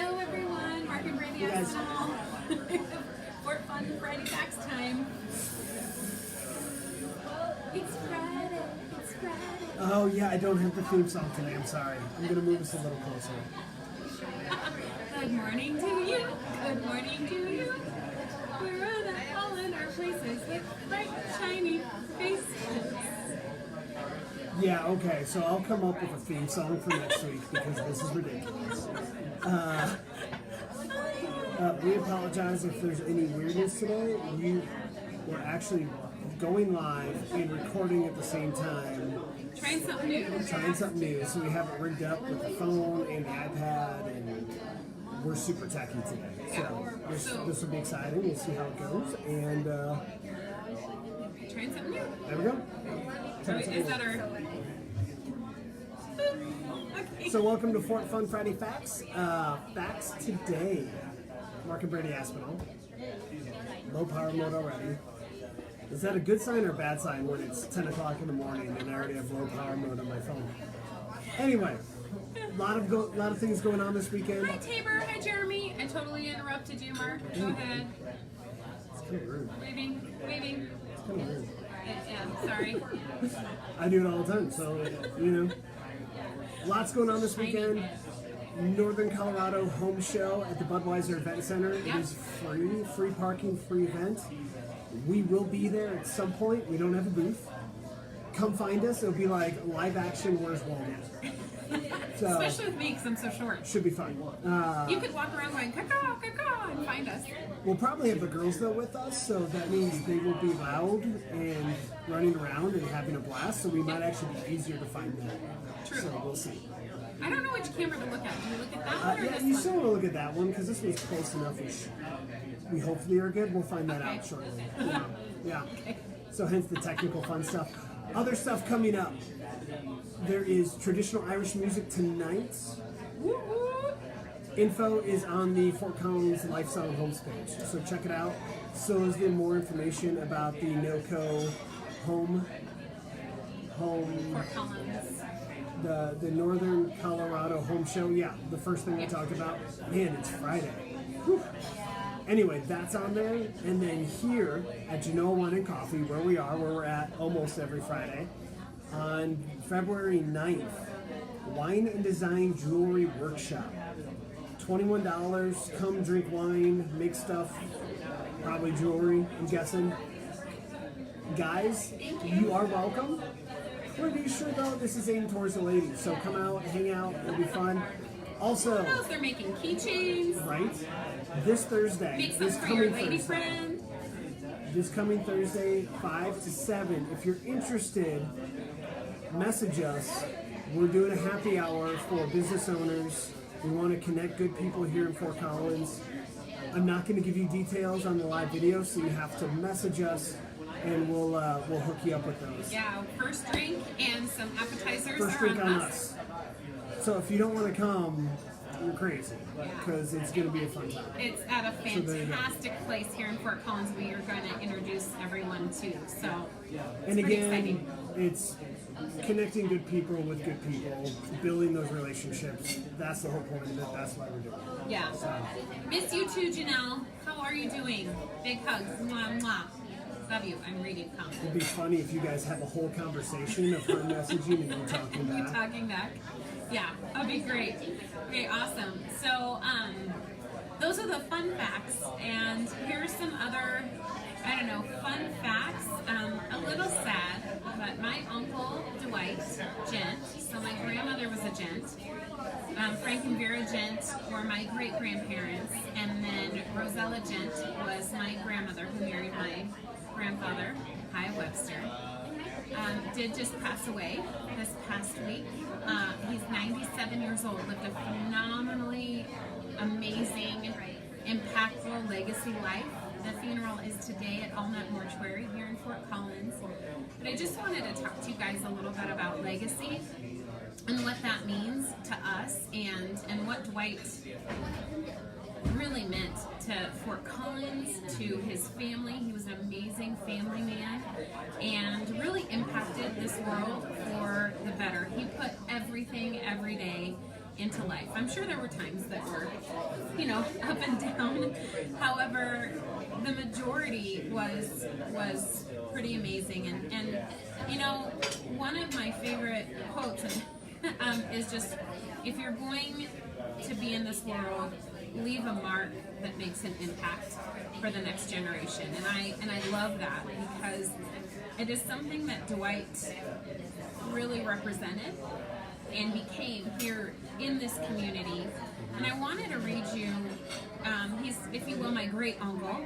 Hello everyone, Mark and Brandy Aspinall. Fort Fun Friday Facts time. It's Friday, it's Friday. Oh yeah, I don't have the theme song today, I'm sorry. I'm gonna move us a little closer. Good morning to you, good morning to you. We're all in our places with bright, shiny faces. Yeah, okay, so I'll come up with a theme song for next week because this is ridiculous. We apologize if there's any weirdness today. We're actually going live and recording at the same time. Trying something new. So we have it rigged up with the phone and the iPad, and we're super techy today. So this will be exciting. We'll see how it goes. And Trying something new. there we go. Is that our... Okay. So welcome to Fort Fun Friday Facts. Facts today. Mark and Brandy Aspinall. Low power mode already. Is that a good sign or a bad sign when it's 10 o'clock in the morning and I already have low power mode on my phone? Anyway, a lot of things going on this weekend. Hi Tabor, hi Jeremy. I totally interrupted you, Mark. Go ahead. It's kind of rude. Waving. It's kind of rude. Yeah, sorry. I do it all the time, so, you know. Lots going on this weekend. Northern Colorado Home Show at the Budweiser Event Center. It is free parking, free event. We will be there at some point. We don't have a booth. Come find us. It'll be like live action Where's Walmart. So, especially with me because I'm so short. should be fun. You could walk around going caw and find us. We'll probably have the girls though with us, so that means they will be loud and running around and having a blast. So we might actually be easier to find them. True. So we'll see. I don't know which camera to look at. Do you look at that one or Yeah, this you one? still want to look at that one because this one's close enough-ish. We hopefully are good. We'll find that out shortly. Yeah. Okay. So hence the technical fun stuff. Other stuff coming up. There is traditional Irish music tonight. Woo-woo. Info is on the Fort Collins Lifestyle homepage, so check it out. So is there more information about the NOCO home, Fort Collins. the Northern Colorado Home Show. Yeah, the first thing we talked about. Man, it's Friday. Whew. Anyway, that's on there. And then here at Genoa Wine and Coffee, where we're at almost every Friday, on February 9th, Wine and Design Jewelry Workshop. $21, come drink wine, make stuff, probably jewelry, I'm guessing. Guys, you are welcome. We're be sure though, this is aimed towards the ladies, so come out, hang out, it'll be fun. Also, What else? They're making keychains. right, this Thursday, Make some this for your coming lady Thursday, friend. this coming Thursday, 5 to 7, if you're interested, message us. We're doing a happy hour for business owners. We want to connect good people here in Fort Collins. I'm not going to give you details on the live video, so you have to message us, and we'll hook you up with those. Yeah, first drink and some appetizers First are drink on on us. us. So if you don't want to come, you're crazy, because it's going to be a fun time. It's at a So there you go. fantastic place here in Fort Collins we are going to introduce everyone to. So And pretty again, exciting. it's connecting good people with good people, building those relationships. That's the whole point of it. That's why we're doing it. Yeah. Miss you too, Janelle. How are you doing? Big hugs. Mwah, mwah. Love you. I'm reading comments. It'd be funny if you guys have a whole conversation of her messaging and you talking You back. talking back? Yeah, that'd be great. Okay, awesome. So, those are the fun facts, and here's some other, fun facts. A little sad, but my uncle Dwight Gent, so my grandmother was a Gent, Frank and Vera Gent were my great-grandparents, and then Rosella Gent was my grandmother who married my grandfather, Hi Webster. Did just pass away this past week. He's 97 years old, lived a phenomenally amazing, impactful legacy life. The funeral is today at Allnut Mortuary here in Fort Collins. But I just wanted to talk to you guys a little bit about legacy and what that means to us and what Dwight really meant to Fort Collins, to his family. He was an amazing family man and really impacted this world for the better. He put everything every day into life. I'm sure there were times that were, up and down. However, the majority was pretty amazing. And one of my favorite quotes is just, if you're going to be in this world, leave a mark that makes an impact for the next generation. And I love that, because it is something that Dwight really represented and became here in this community. And I wanted to read you, he's, if you will, my great uncle.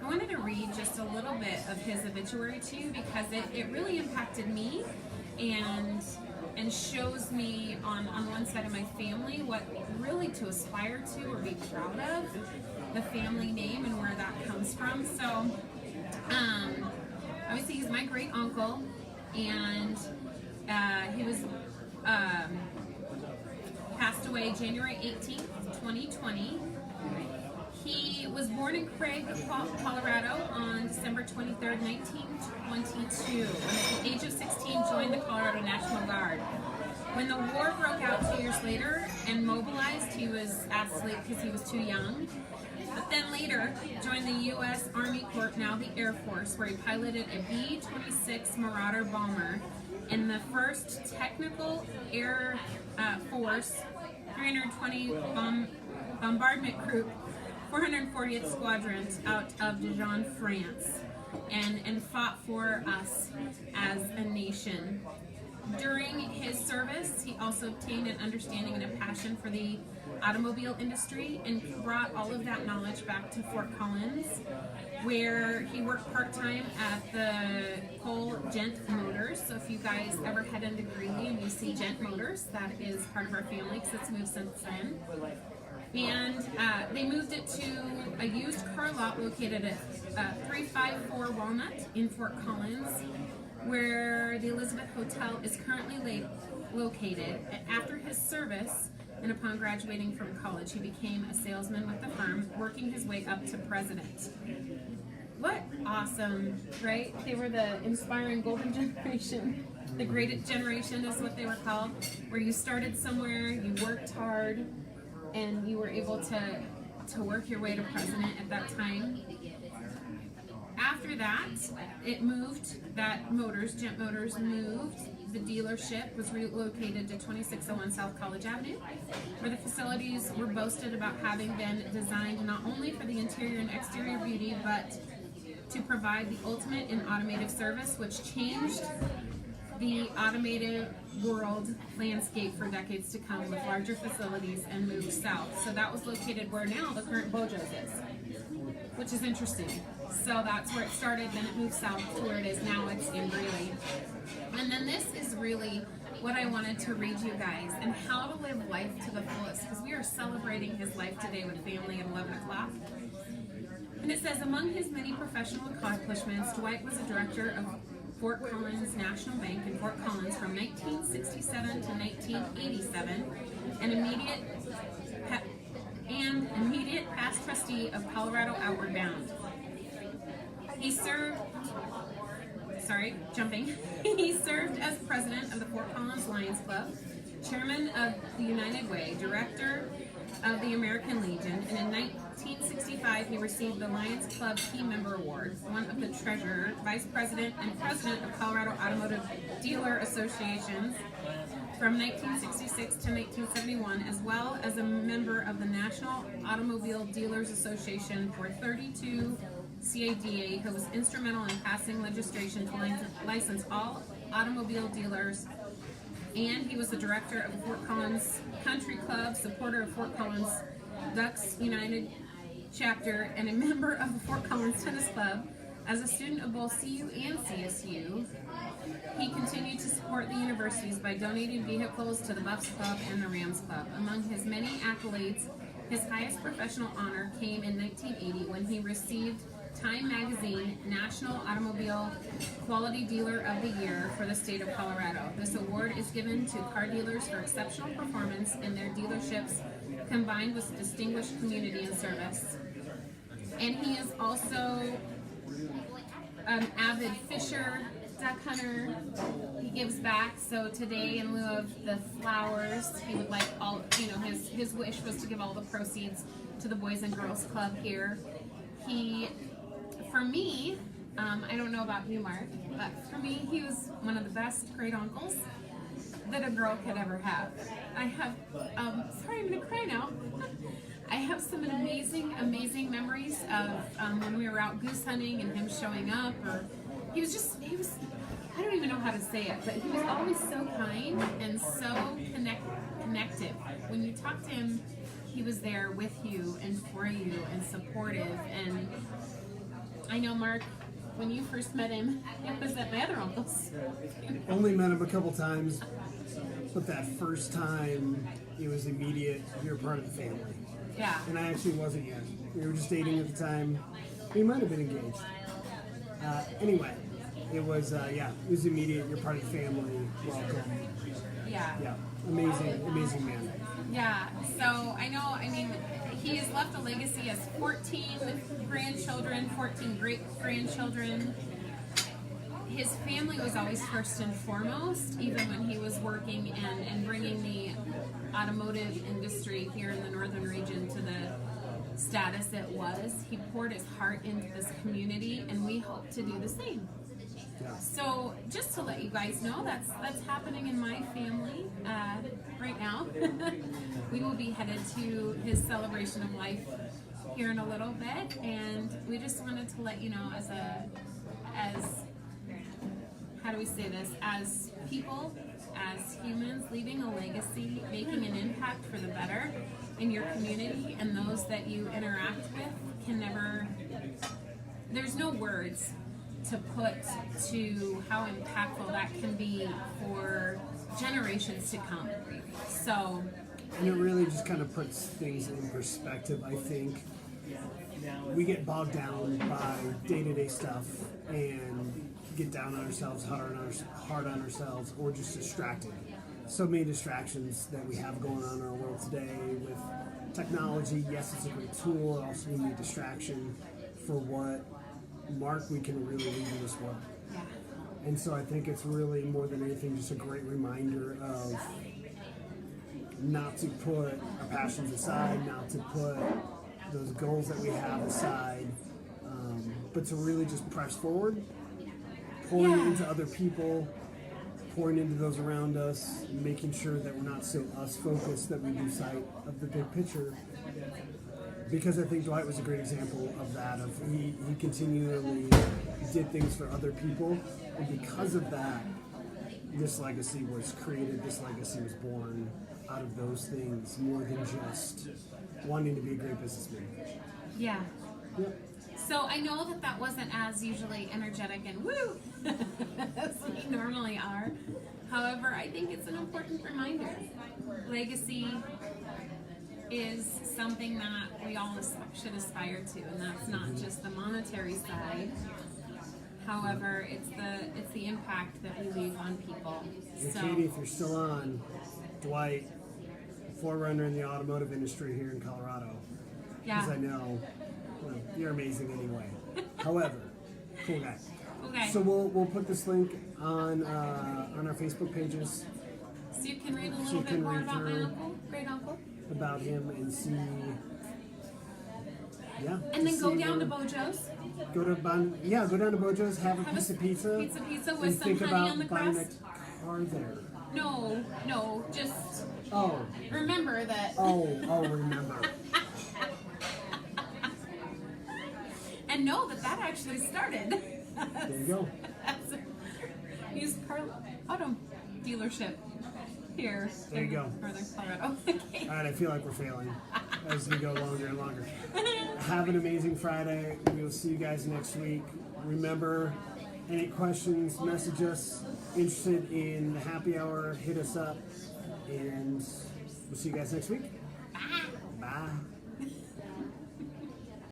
I wanted to read just a little bit of his obituary to you, because it really impacted me and shows me on one side of my family what really to aspire to or be proud of, the family name and where that comes from. So obviously he's my great uncle, and he was passed away January 18th, 2020. He was born in Craig, Colorado on December 23rd, 1922. And at the age of 16, joined the Colorado National Guard. When the war broke out 2 years later and mobilized, he was asked to leave because he was too young. But then later, joined the U.S. Army Corps, now the Air Force, where he piloted a B-26 Marauder bomber in the 1st Technical Air Force 320 Bombardment Group, 440th Squadron out of Dijon, France, and fought for us as a nation. During his service, he also obtained an understanding and a passion for the automobile industry and brought all of that knowledge back to Fort Collins, where he worked part-time at the Cole Gent Motors. So if you guys ever head into Greeley and you see Gent Motors, that is part of our family because it's moved since then. And they moved it to a used car lot located at 354 Walnut in Fort Collins, where the Elizabeth Hotel is currently located. After his service and upon graduating from college, he became a salesman with the firm, working his way up to president. What awesome, right? They were the inspiring golden generation. The great generation is what they were called, where you started somewhere, you worked hard, and you were able to work your way to president at that time. After that, it moved, Gent Motors moved. The dealership was relocated to 2601 South College Avenue, where the facilities were boasted about having been designed not only for the interior and exterior beauty, but to provide the ultimate in automotive service, which changed the automotive world landscape for decades to come, with larger facilities, and moved south. So that was located where now the current Bojo's is, which is interesting. So that's where it started, then it moved south to where it is now. It's in Greeley. And then this is really what I wanted to read you guys, and how to live life to the fullest, because we are celebrating his life today with family at 11 o'clock. And it says, among his many professional accomplishments, Dwight was a director of Fort Collins National Bank in Fort Collins from 1967 to 1987, and immediate past trustee of Colorado Outward Bound. He served as president of the Fort Collins Lions Club, chairman of the United Way, director of the American Legion, and in 1965 he received the Lions Club Key Member Award, one of the treasurer, vice president, and president of Colorado Automotive Dealer Associations from 1966 to 1971, as well as a member of the National Automobile Dealers Association for 32 CADA, who was instrumental in passing legislation to license all automobile dealers. And he was the director of the Fort Collins Country Club, supporter of Fort Collins Ducks United chapter, and a member of the Fort Collins Tennis Club. As a student of both CU and CSU, he continued to support the universities by donating vehicles to the Buffs Club and the Rams Club. Among his many accolades, his highest professional honor came in 1980 when he received Time Magazine National Automobile Quality Dealer of the Year for the state of Colorado. This award is given to car dealers for exceptional performance in their dealerships, combined with distinguished community and service. And he is also an avid fisher, duck hunter. He gives back. So today, in lieu of the flowers, he would like all, his wish was to give all the proceeds to the Boys and Girls Club here. For me, I don't know about you, Mark, but for me, he was one of the best great uncles that a girl could ever have. I have, sorry, I'm gonna cry now. I have some amazing, amazing memories of when we were out goose hunting and him showing up, or he was, I don't even know how to say it, but he was always so kind and so connective. When you talk to him, he was there with you and for you and supportive. And I know, Mark, when you first met him, it was at my other uncle's. Only met him a couple times, but that first time, it was immediate. You're part of the family. Yeah. And I actually wasn't yet. We were just dating at the time. We might have been engaged. Anyway, it was immediate. You're part of the family. Welcome. Yeah. Yeah. Amazing, amazing man. Yeah. So he has left a legacy as 14 grandchildren, 14 great-grandchildren. His family was always first and foremost, even when he was working and bringing the automotive industry here in the northern region to the status it was. He poured his heart into this community, and we hope to do the same. Yeah. So just to let you guys know, that's happening in my family right now. We will be headed to his celebration of life here in a little bit, and we just wanted to let you know as how do we say this? As people, as humans, leaving a legacy, making an impact for the better in your community and those that you interact with can never, there's no words to put to how impactful that can be for generations to come. So, And it really just kind of puts things in perspective, I think. We get bogged down by day-to-day stuff and get down on ourselves, hard on ourselves, or just distracted. So many distractions that we have going on in our world today with technology. Yes, it's a great tool. Also, we need distraction for what, Mark, we can really leave in this world. yeah. And so I think it's really, more than anything, just a great reminder of not to put our passions aside, not to put those goals that we have aside, but to really just press forward, pouring into other people, pouring into those around us, and making sure that we're not so us-focused that we lose sight of the big picture. Because I think Dwight was a great example of that. Of he continually did things for other people, and because of that, this legacy was created. This legacy was born out of those things, more than just wanting to be a great businessman. Yeah. Yep. So I know that wasn't as usually energetic and woo as we normally are. However, I think it's an important reminder. Legacy is something that we all should aspire to, and that's not just the monetary side. However, it's the impact that we leave on people. And So, Katie, if you're still on, Dwight, forerunner in the automotive industry here in Colorado. Because I know, well, you're amazing anyway. However, cool guy. okay. So we'll put this link on our Facebook pages So you can read a so little you bit can more read about my through uncle, great uncle. about him and see. Yeah. And then to go see down to where- Bojo's. Go to Bojo's, have a piece of pizza. Pizza with and some think honey about on the buying crust. a car there. No, just Oh, remember that. remember. And know that actually started. There you go. Used car auto dealership here. There you in go. Northern Colorado. Okay. All right, I feel like we're failing as we go longer and longer. Have an amazing Friday. We'll see you guys next week. Remember, any questions, message us. Interested in the happy hour, hit us up. And we'll see you guys next week. Bye. Bye.